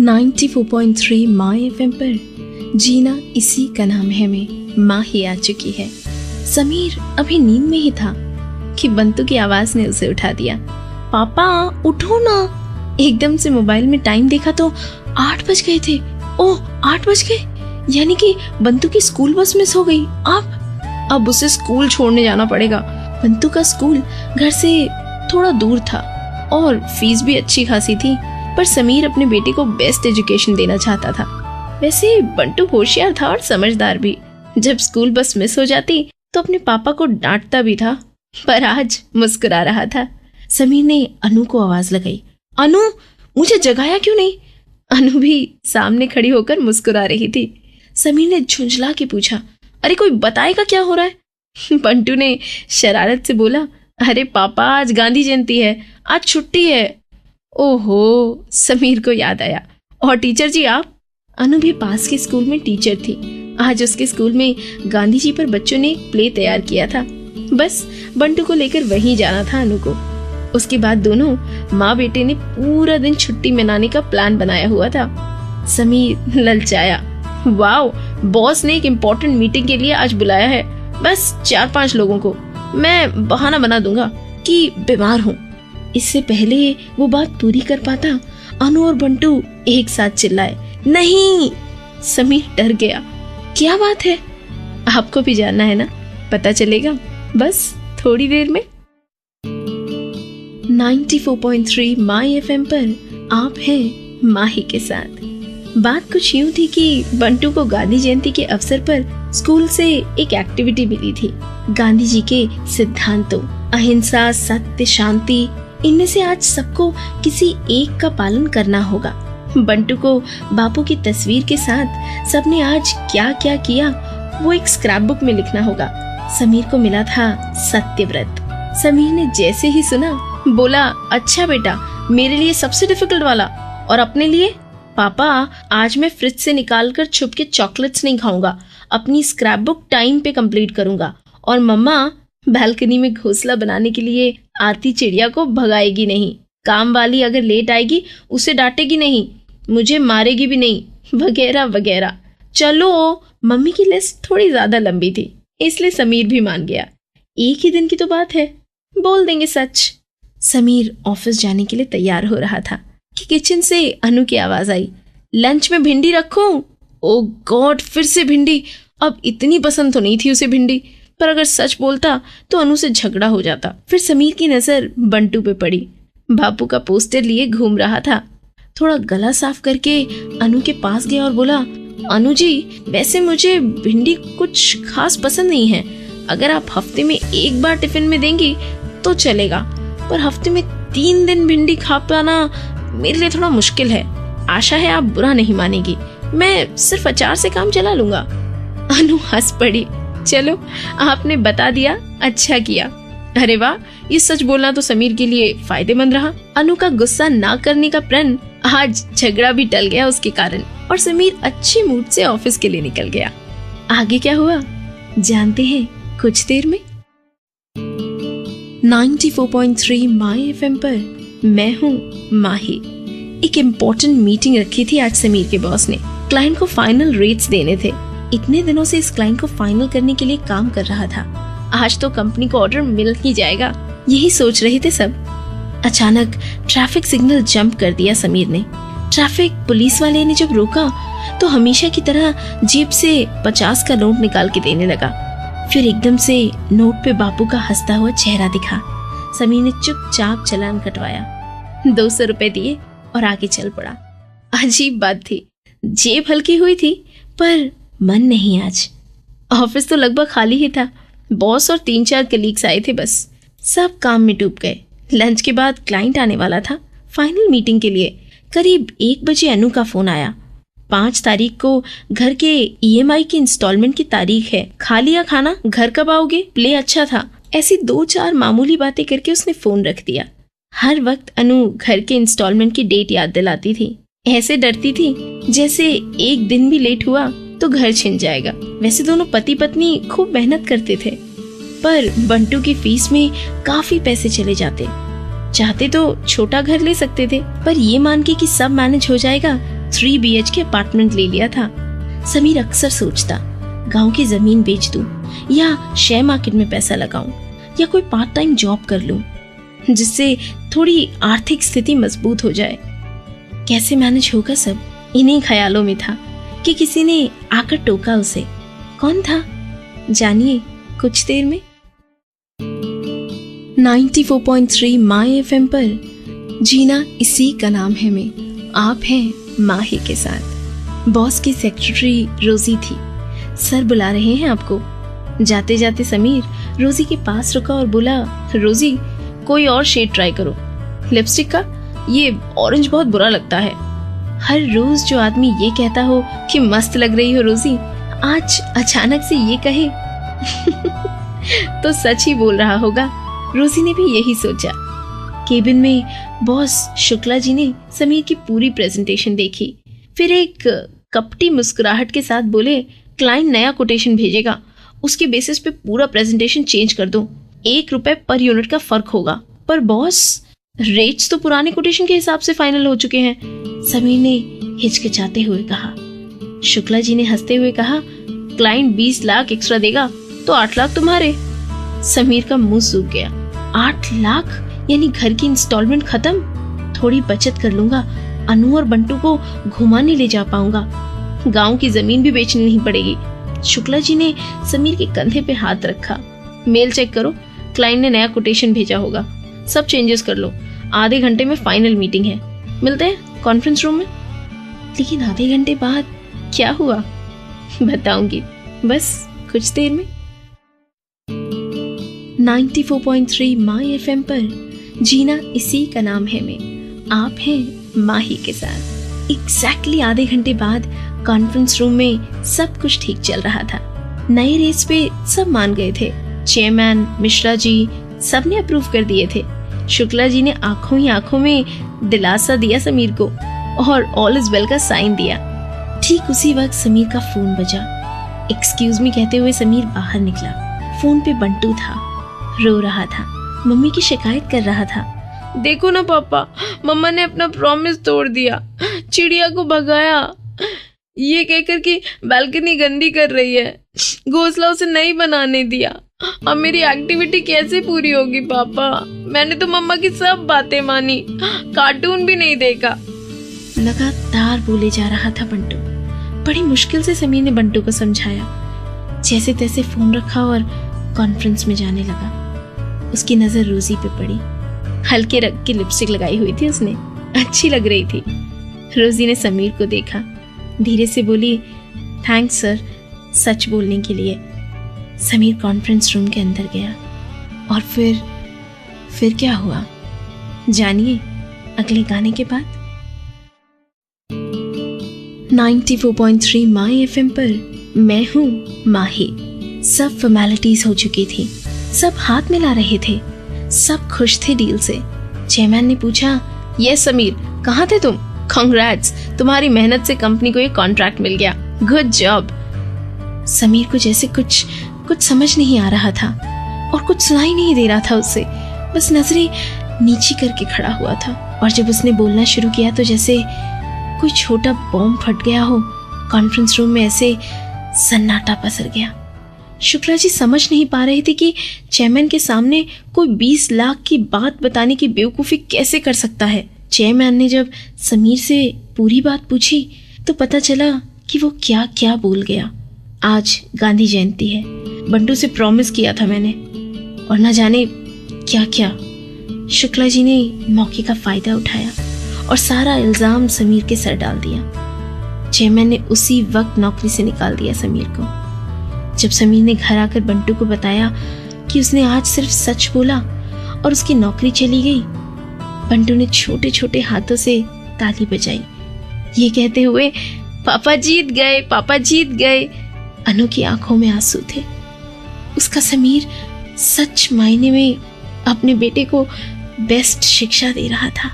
94.3 my FM पर जीना इसी का नाम है में माँ ही आ चुकी है। समीर अभी नींद में ही था कि बंतु की आवाज ने उसे उठा दिया। पापा उठो ना। एकदम से मोबाइल में टाइम देखा तो 8 बज गए थे। ओह 8 बज गए, यानी कि बंतु की स्कूल बस मिस हो गई। अब उसे स्कूल छोड़ने जाना पड़ेगा। बंतु का स्कूल घर से थोड़ा दूर था और फीस भी अच्छी खासी थी, पर समीर अपने बेटे को बेस्ट एजुकेशन देना चाहता था। वैसे बंटू होशियार था और समझदार भी। जब स्कूल बस मिस हो जाती तो अपने पापा को डांटता भी था, पर आज मुस्कुरा रहा था। समीर ने अनु को आवाज लगाई, अनु मुझे जगाया क्यों नहीं? अनु भी सामने खड़ी होकर मुस्कुरा रही थी। समीर ने झुंझला के पूछा, अरे कोई बताएगा क्या हो रहा है? बंटू ने शरारत से बोला, अरे पापा आज गांधी जयंती है, आज छुट्टी है। ओहो, समीर को याद आया, और टीचर जी आप? अनु भी पास के स्कूल में टीचर थी। आज उसके स्कूल में गांधी जी पर बच्चों ने एक प्ले तैयार किया था। बस बंटू को लेकर वहीं जाना था अनु को। उसके बाद दोनों माँ बेटे ने पूरा दिन छुट्टी मनाने का प्लान बनाया हुआ था। समीर ललचाया, वाओ, बॉस ने एक इम्पोर्टेंट मीटिंग के लिए आज बुलाया है, बस 4-5 लोगों को। मैं बहाना बना दूंगा कि बीमार हूँ। इससे पहले वो बात पूरी कर पाता, अनु और बंटू एक साथ चिल्लाए, नहीं। समीर डर गया। क्या बात है? आपको भी जानना है ना? पता चलेगा बस थोड़ी देर में। 94.3 माय एफएम पर आप हैं माही के साथ। बात कुछ यूं थी कि बंटू को गांधी जयंती के अवसर पर स्कूल से एक एक्टिविटी मिली थी। गांधी जी के सिद्धांतों, अहिंसा, सत्य, शांति, इनमें से आज सबको किसी एक का पालन करना होगा। बंटू को बापू की तस्वीर के साथ सबने आज क्या क्या किया वो एक स्क्रैप बुक में लिखना होगा। समीर को मिला था सत्यव्रत। समीर ने जैसे ही सुना बोला, अच्छा बेटा, मेरे लिए सबसे डिफिकल्ट वाला, और अपने लिए? पापा आज मैं फ्रिज से निकाल कर छुप के चॉकलेट्स नहीं खाऊंगा, अपनी स्क्रैप बुक टाइम पे कंप्लीट करूंगा। और मम्मा बालकनी में घोंसला बनाने के लिए आती चिड़िया को भगाएगी नहीं, काम वाली अगर लेट आएगी उसे डांटेगी नहीं, मुझे मारेगी भी नहीं, वगैरह वगैरह। चलो, मम्मी की लिस्ट थोड़ी ज्यादा लंबी थी, इसलिए समीर भी मान गया। एक ही दिन की तो बात है, बोल देंगे सच। समीर ऑफिस जाने के लिए तैयार हो रहा था कि किचन से अनु की आवाज आई, लंच में भिंडी रखूं? ओ गॉड, फिर से भिंडी। अब इतनी पसंद तो नहीं थी उसे भिंडी, पर अगर सच बोलता तो अनु से झगड़ा हो जाता। फिर समीर की नजर बंटू पे पड़ी। बापू का पोस्टर लिए घूम रहा था। थोड़ा गला साफ करके अनु के पास गया और बोला, अनु जी, वैसे मुझे भिंडी कुछ खास पसंद नहीं है। अगर आप हफ्ते में एक बार टिफिन में देंगी तो चलेगा, पर हफ्ते में 3 दिन भिंडी खा पाना मेरे लिए थोड़ा मुश्किल है। आशा है आप बुरा नहीं मानेगी, मैं सिर्फ अचार से काम चला लूंगा। अनु हंस पड़ी। चलो, आपने बता दिया, अच्छा किया। अरे वाह, ये सच बोलना तो समीर के लिए फायदेमंद रहा। अनु का गुस्सा ना करने का प्रण, आज झगड़ा भी टल गया उसके कारण, और समीर अच्छे मूड से ऑफिस के लिए निकल गया। आगे क्या हुआ जानते हैं कुछ देर में। 94.3 माय एफएम पर मैं हूँ माही। एक इम्पोर्टेंट मीटिंग रखी थी आज समीर के बॉस ने। क्लाइंट को फाइनल रेट्स देने थे। इतने दिनों से इस क्लाइंट को फाइनल करने के लिए काम कर रहा था। आज तो कंपनी को ऑर्डर मिल ही जाएगा, यही सोच रहे थे सब। अचानक ट्रैफिक सिग्नल जंप कर दिया समीर ने। ट्रैफिक पुलिस वाले ने जब रोका तो हमेशा की तरह जेब से 50 का नोट निकाल के देने लगा। फिर एकदम से नोट पे बापू का हंसता हुआ चेहरा दिखा। समीर ने चुपचाप चालान कटवाया, 200 रुपए दिए और आगे चल पड़ा। अजीब बात थी, जेब हल्की हुई थी पर मन नहीं। आज ऑफिस तो लगभग खाली ही था। बॉस और 3-4 कलीग्स आए थे, बस सब काम में डूब गए। लंच के बाद क्लाइंट आने वाला था फाइनल मीटिंग के लिए। करीब 1 बजे अनु का फोन आया। 5 तारीख को घर के EMI की इंस्टॉलमेंट की तारीख है, खा लिया खाना? घर कब आओगे? प्ले अच्छा था। ऐसी 2-4 मामूली बातें करके उसने फोन रख दिया। हर वक्त अनु घर के इंस्टॉलमेंट की डेट याद दिलाती थी। ऐसे डरती थी जैसे एक दिन भी लेट हुआ तो घर छिन जाएगा। वैसे दोनों पति पत्नी खूब मेहनत करते थे, पर बंटू की फीस में काफी पैसे चले जाते। चाहते तो छोटा घर ले सकते थे, पर ये मान के कि सब मैनेज हो जाएगा, 3 BHK अपार्टमेंट ले लिया था। समीर अक्सर सोचता गांव की जमीन बेच दूं या शेयर मार्केट में पैसा लगाऊं या कोई पार्ट टाइम जॉब कर लूं जिससे थोड़ी आर्थिक स्थिति मजबूत हो जाए। कैसे मैनेज होगा सब इन्हीं ख्यालों में था कि किसी ने आकर टोका उसे। कौन था जानिए कुछ देर में। 94.3 माय FM पर जीना इसी का नाम है में आप हैं माही के साथ। बॉस की सेक्रेटरी रोजी थी। सर बुला रहे हैं आपको। जाते जाते समीर रोजी के पास रुका और बोला, रोजी कोई और शेड ट्राई करो। लिपस्टिक का ये ऑरेंज बहुत बुरा लगता है। हर रोज जो आदमी ये कहता हो कि मस्त लग रही हो रोजी, आज अचानक से ये कहे तो सच ही बोल रहा होगा। रोजी ने भी यही सोचा। केबिन में बॉस शुक्ला जी ने समीर की पूरी प्रेजेंटेशन देखी, फिर एक कपटी मुस्कुराहट के साथ बोले, क्लाइंट नया कोटेशन भेजेगा, उसके बेसिस पे पूरा प्रेजेंटेशन चेंज कर दो। ₹1 पर यूनिट का फर्क होगा। पर बॉस रेट्स तो पुराने कोटेशन के हिसाब से फाइनल हो चुके हैं, समीर ने हिचकिचाते हुए कहा। शुक्ला जी ने हंसते हुए कहा, क्लाइंट 20 लाख एक्स्ट्रा देगा तो 8 लाख तुम्हारे। समीर का मुंह सूख गया। 8 लाख यानी घर की इंस्टॉलमेंट खत्म। थोड़ी बचत कर लूंगा, अनु और बंटू को घुमाने ले जा पाऊंगा। गांव की जमीन भी बेचनी नहीं पड़ेगी। शुक्ला जी ने समीर के कंधे पे हाथ रखा। मेल चेक करो, क्लाइंट ने नया कोटेशन भेजा होगा, सब चेंजेस कर लो। आधे घंटे में फाइनल मीटिंग है, मिलते हैं कॉन्फ्रेंस रूम में। लेकिन आधे घंटे बाद क्या हुआ बताऊंगी बस कुछ देर में। 94.3 माय FM पर जीना इसी का नाम है में आप हैं माही के साथ। एग्जैक्टली आधे घंटे बाद कॉन्फ्रेंस रूम में सब कुछ ठीक चल रहा था। नए रेट्स पे सब मान गए थे। चेयरमैन मिश्रा जी सबने अप्रूव कर दिए थे। शुक्ला जी ने आंखों ही आंखों में दिलासा दिया समीर को और ऑल इज वेल का साइन दिया। ठीक उसी वक्त समीर का फोन बजा। एक्सक्यूज मी कहते हुए समीर बाहर निकला। फोन पे बंटू था, रो रहा था, मम्मी की शिकायत कर रहा था। देखो ना पापा, मम्मा ने अपना प्रॉमिस तोड़ दिया, चिड़िया को भगाया, ये कहकर कि बालकनी गंदी कर रही है, घोंसला उसे नहीं बनाने दिया। अब मेरी एक्टिविटी कैसे पूरी होगी पापा? मैंने तो मम्मा की सब बातें मानी, कार्टून भी नहीं देखा। लगातार बोले जा रहा था बंटू। बड़ी मुश्किल से समीर ने बंटू को समझाया। जैसे तैसे फोन रखा और कॉन्फ्रेंस में जाने लगा। उसकी नजर रोजी पे पड़ी। हल्के रंग की लिपस्टिक लगाई हुई थी उसने, अच्छी लग रही थी। रोजी ने समीर को देखा, धीरे से बोली, थैंक्स सर सच बोलने के लिए। समीर कॉन्फ्रेंस रूम के अंदर गया और फिर क्या हुआ जानिए अगले गाने के बाद। 94.3 माय FM पर मैं हूँ माही। सब फॉर्मेलिटीज हो चुकी थी, सब हाथ मिला रहे थे, सब खुश थे डील से। चेयरमैन ने पूछा, यस समीर कहाँ थे तुम? कांग्रेट्स, तुम्हारी मेहनत से कंपनी को ये कॉन्ट्रैक्ट मिल गया, गुड जॉब। समीर को जैसे कुछ समझ नहीं आ रहा था और कुछ सुनाई नहीं दे रहा था उसे, बस नजरें नीची करके खड़ा हुआ था। और जब उसने बोलना शुरू किया तो जैसे कोई छोटा बॉम्ब फट गया हो। कॉन्फ्रेंस रूम में ऐसे सन्नाटा पसर गया। शुक्ला जी समझ नहीं पा रहे थे कि चेयरमैन के सामने कोई 20 लाख की बात बताने की बेवकूफ़ी कैसे कर सकता है। चेयरमैन ने जब समीर से पूरी बात पूछी तो पता चला कि वो क्या क्या बोल गया। आज गांधी जयंती है, बंटू से प्रॉमिस किया था मैंने, और न जाने क्या क्या। शुक्ला जी ने मौके का फायदा उठाया और सारा इल्जाम समीर के सर डाल दिया। चेयरमैन ने उसी वक्त नौकरी से निकाल दिया समीर को। जब समीर ने घर आकर बंटू को बताया कि उसने आज सिर्फ सच बोला और उसकी नौकरी चली गई, बंटू ने छोटे छोटे हाथों से ताली बजाई, ये कहते हुए, पापा जीत गए, पापा जीत गए। अनु की आंखों में आंसू थे। उसका समीर सच मायने में अपने बेटे को बेस्ट शिक्षा दे रहा था।